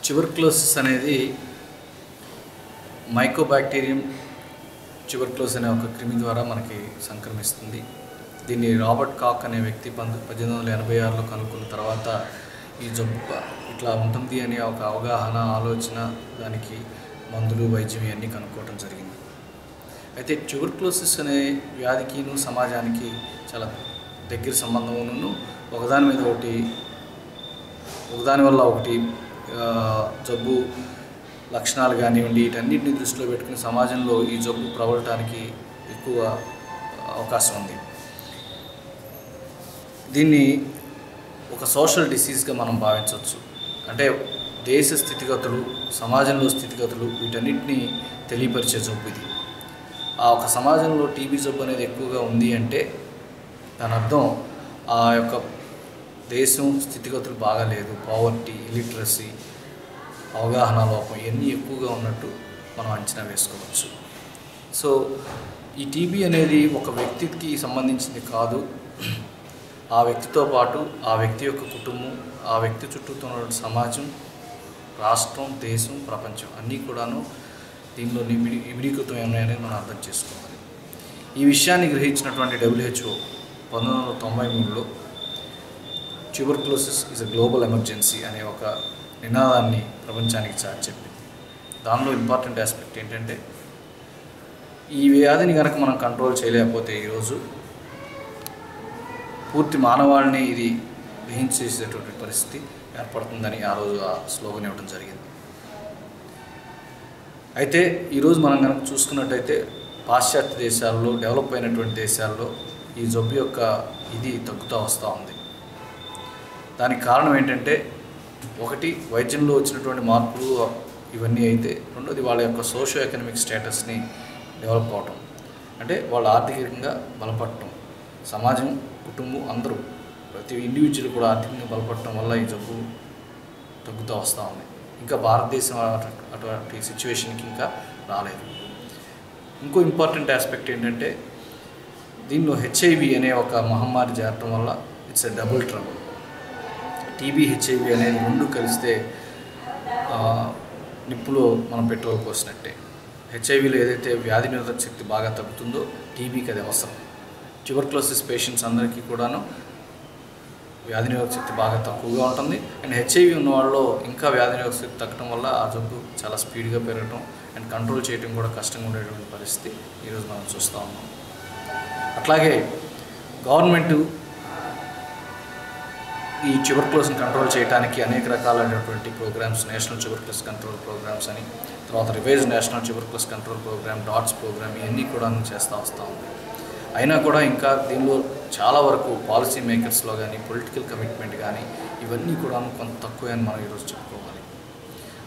Tuberculosis అనేది Mycobacterium tuberculosis అనే ఒక క్రిమి ద్వారా మనకి సంక్రమిస్తుంది. దీన్ని రాబర్ట్ కాక్ అనే వ్యక్తి 1886లో కనుక్కున్న తర్వాత ఈ జబ్బు ఇట్లా ఉంటుంది అనే ఒక అవగాహన, ఆలోచన, దానికి మందులు, వైద్యం ఇవన్నీ కనుక్కోవడం జరిగింది. అయితే ట్యూబర్క్లోసిస్ అనే వ్యాధికిను సమాజానికి చాలా దగ్గర సంబంధమును, ఒకదాని వల్ల ఒకటి జబ్బు లక్షణాలు కానివ్వండి, వీటన్నిటిని దృష్టిలో పెట్టుకుని సమాజంలో ఈ జబ్బు ప్రబలటానికి ఎక్కువ అవకాశం ఉంది. దీన్ని ఒక సోషల్ డిసీజ్గా మనం భావించవచ్చు. అంటే దేశ స్థితిగతులు, సమాజంలో స్థితిగతులు వీటన్నిటిని తెలియపరిచే జబ్బు ఇది. ఆ ఒక సమాజంలో టీబీ జబ్బు అనేది ఎక్కువగా ఉంది అంటే దాని అర్థం ఆ యొక్క దేశం స్థితిగతులు బాగాలేదు, పావర్టీ, ఇలిటరసీ, అవగాహన లోపం ఇవన్నీ ఎక్కువగా ఉన్నట్టు మనం అంచనా వేసుకోవచ్చు. సో ఈ టీబీ అనేది ఒక వ్యక్తికి సంబంధించింది కాదు. ఆ వ్యక్తితో పాటు ఆ వ్యక్తి యొక్క కుటుంబం, ఆ వ్యక్తి చుట్టూతో ఉన్న సమాజం, రాష్ట్రం, దేశం, ప్రపంచం అన్నీ కూడాను దీనిలో ఇమిడీకృతమై ఉన్నాయనేది మనం అర్థం చేసుకోవాలి. ఈ విషయాన్ని గ్రహించినటువంటి WHO 1993లో tuberculosis is a global emergency అనే ఒక నినాదాన్ని ప్రపంచానికి చెప్పింది. దానిలో ఇంపార్టెంట్ ఆస్పెక్ట్ ఏంటంటే ఈ వ్యాధిని కనుక మనం కంట్రోల్ చేయలేకపోతే ఈరోజు పూర్తి మానవాళిని ఇది గ్రహించేసేటువంటి పరిస్థితి ఏర్పడుతుందని ఆ రోజు ఆ స్లోగన్ ఇవ్వడం జరిగింది. అయితే ఈరోజు మనం కనుక చూసుకున్నట్టయితే పాశ్చాత్య దేశాల్లో, డెవలప్ అయినటువంటి దేశాల్లో ఈ జబ్బు యొక్క ఇది తగ్గుతూ వస్తూ ఉంది. దానికి కారణం ఏంటంటే ఒకటి వైద్యంలో వచ్చినటువంటి మార్పులు ఇవన్నీ అయితే, రెండోది వాళ్ళ యొక్క సోషో ఎకనామిక్ స్టేటస్ని డెవలప్ అవటం, అంటే వాళ్ళ ఆర్థికంగా బలపడటం, సమాజం, కుటుంబం అందరూ ప్రతి ఇండివిజువల్ కూడా ఆర్థికంగా బలపడటం వల్ల ఈ జబ్బు తగ్గుతూ వస్తూ ఉంది. ఇంకా భారతదేశం అటువంటి సిచ్యువేషన్కి ఇంకా రాలేదు. ఇంకో ఇంపార్టెంట్ ఆస్పెక్ట్ ఏంటంటే దీనిలో HIV అనే ఒక మహమ్మారి చేరటం వల్ల it's a double trouble. TB, HIV అనేది రెండు కలిస్తే నిప్పులో మనం పెట్రోల్ పోసినట్టే. HIVలో ఏదైతే వ్యాధి నిరోధక శక్తి బాగా తగ్గుతుందో టీబీకి అది అవసరం. ట్యూబర్క్లోసిస్ పేషెంట్స్ అందరికీ కూడాను వ్యాధి నిరోధక శక్తి బాగా తక్కువగా ఉంటుంది. అండ్ HIV ఉన్న వాళ్ళలో ఇంకా వ్యాధి నిరోధక శక్తి తగ్గడం వల్ల ఆ జబ్బు చాలా స్పీడ్గా పెరగటం అండ్ కంట్రోల్ చేయడం కూడా కష్టంగా ఉండేటువంటి పరిస్థితి ఈరోజు మనం చూస్తూ ఉన్నాం. అట్లాగే గవర్నమెంట్ ఈ ట్యూబర్క్లోసిస్ని కంట్రోల్ చేయడానికి అనేక రకాలైనటువంటి programmes, national tuberculosis control programmes అని, తర్వాత revise national tuberculosis control programme, DOTS programme ఇవన్నీ కూడా చేస్తూ వస్తూ ఉంది. అయినా కూడా ఇంకా దీనిలో చాలా వరకు పాలసీ మేకర్స్లో కానీ, పొలిటికల్ కమిట్మెంట్ కానీ ఇవన్నీ కూడా కొంత తక్కువే అని మనం ఈరోజు చెప్పుకోవాలి.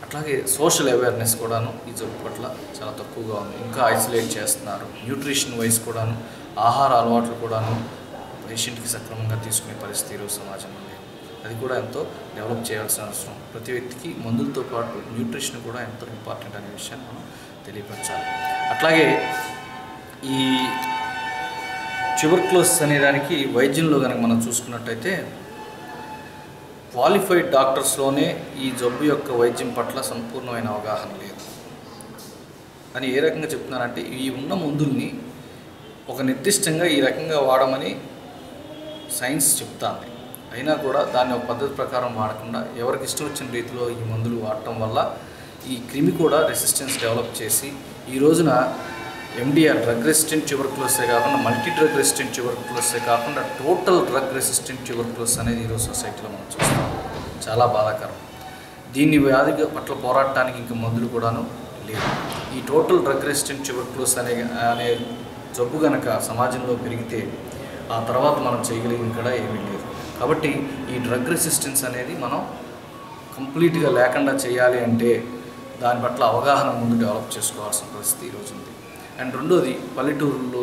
అట్లాగే సోషల్ అవేర్నెస్ కూడాను ఈ జబ్బు పట్ల చాలా తక్కువగా ఉంది. ఇంకా ఐసోలేట్ చేస్తున్నారు. న్యూట్రిషన్ వైజ్ కూడాను, ఆహార అలవాట్లు కూడాను పేషెంట్కి సక్రమంగా తీసుకునే పరిస్థితి ఈరోజు సమాజంలో లేదు. అది కూడా ఎంతో డెవలప్ చేయాల్సిన అవసరం. ప్రతి వ్యక్తికి మందులతో పాటు న్యూట్రిషన్ కూడా ఎంతో ఇంపార్టెంట్ అనే విషయాన్ని మనం తెలియపరచాలి. అట్లాగే ఈ ట్యూబర్క్లోసిస్ అనే దానికి వైద్యంలో కనుక మనం చూసుకున్నట్టయితే క్వాలిఫైడ్ డాక్టర్స్లోనే ఈ జబ్బు యొక్క వైద్యం పట్ల సంపూర్ణమైన అవగాహన లేదు అని ఏ రకంగా చెప్తున్నారంటే, ఈ ఉన్న మందుల్ని ఒక నిర్దిష్టంగా ఈ రకంగా వాడమని సైన్స్ చెప్తాంది. అయినా కూడా దాన్ని ఒక పద్ధతి ప్రకారం వాడకుండా ఎవరికి ఇష్టం వచ్చిన రీతిలో ఈ మందులు వాడటం వల్ల ఈ క్రిమి కూడా రెసిస్టెన్స్ డెవలప్ చేసి ఈ రోజున MDR డ్రగ్ రెసిస్టెంట్ ట్యూబర్క్లోసిసే కాకుండా మల్టీ డ్రగ్ రెసిస్టెంట్ ట్యూబర్క్లోసిసే కాకుండా టోటల్ డ్రగ్ రెసిస్టెంట్ ట్యూబర్క్లోసిస్ అనేది ఈరోజు సొసైటీలో మనం చూస్తాం. చాలా బాధాకరం. దీన్ని వ్యాధి పట్ల పోరాడటానికి ఇంకా మందులు కూడాను లేవు. ఈ టోటల్ డ్రగ్ రెసిస్టెంట్ ట్యూబర్క్లోసిస్ అనే జబ్బు కనుక సమాజంలో పెరిగితే ఆ తర్వాత మనం చేయగలిగింది కూడా ఏమీ లేదు. కాబట్టి ఈ డ్రగ్ రెసిస్టెన్స్ అనేది మనం కంప్లీట్గా లేకుండా చేయాలి అంటే దాని పట్ల అవగాహన ముందు డెవలప్ చేసుకోవాల్సిన పరిస్థితి ఈరోజు ఉంది. అండ్ రెండోది పల్లెటూరుల్లో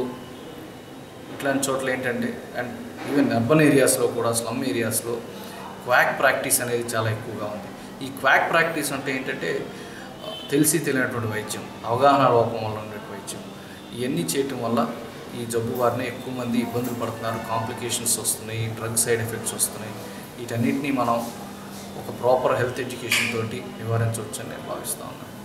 ఇట్లాంటి చోట్ల ఏంటంటే, అండ్ ఈవెన్ అర్బన్ ఏరియాస్లో కూడా, స్లమ్ ఏరియాస్లో క్వాక్ ప్రాక్టీస్ అనేది చాలా ఎక్కువగా ఉంది. ఈ క్వాక్ ప్రాక్టీస్ అంటే ఏంటంటే తెలియనటువంటి వైద్యం, అవగాహన లోపం వల్ల ఉండే వైద్యం, ఇవన్నీ చేయటం వల్ల ఈ జబ్బు వారిని ఎక్కువ మంది ఇబ్బందులు పడుతున్నారు. కాంప్లికేషన్స్ వస్తున్నాయి, డ్రగ్ సైడ్ ఎఫెక్ట్స్ వస్తున్నాయి. వీటన్నిటినీ మనం ఒక ప్రాపర్ హెల్త్ ఎడ్యుకేషన్ తోటి నివారించవచ్చని నేను భావిస్తూ ఉన్నాను.